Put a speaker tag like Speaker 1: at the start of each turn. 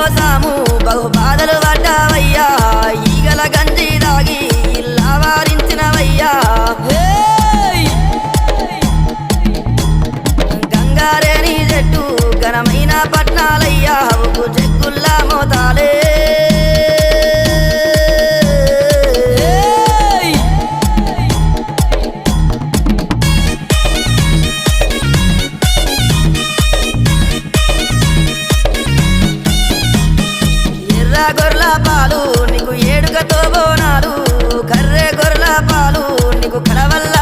Speaker 1: కోసాము బహు బాధలు పడ్డావయ్యా ఈగల గంజి దాగి ఇల్లా వారించినవయ్యా గంగారేని చెట్టు ఘనమైన పట్నాలయ్యా ఉప్పు చెక్కుల్లా మోతాలే గొర్రెల పాలు నీకు ఏడుగతో బోనాలు కర్రె గొర్రెల పాలు నీకు కడవల్ల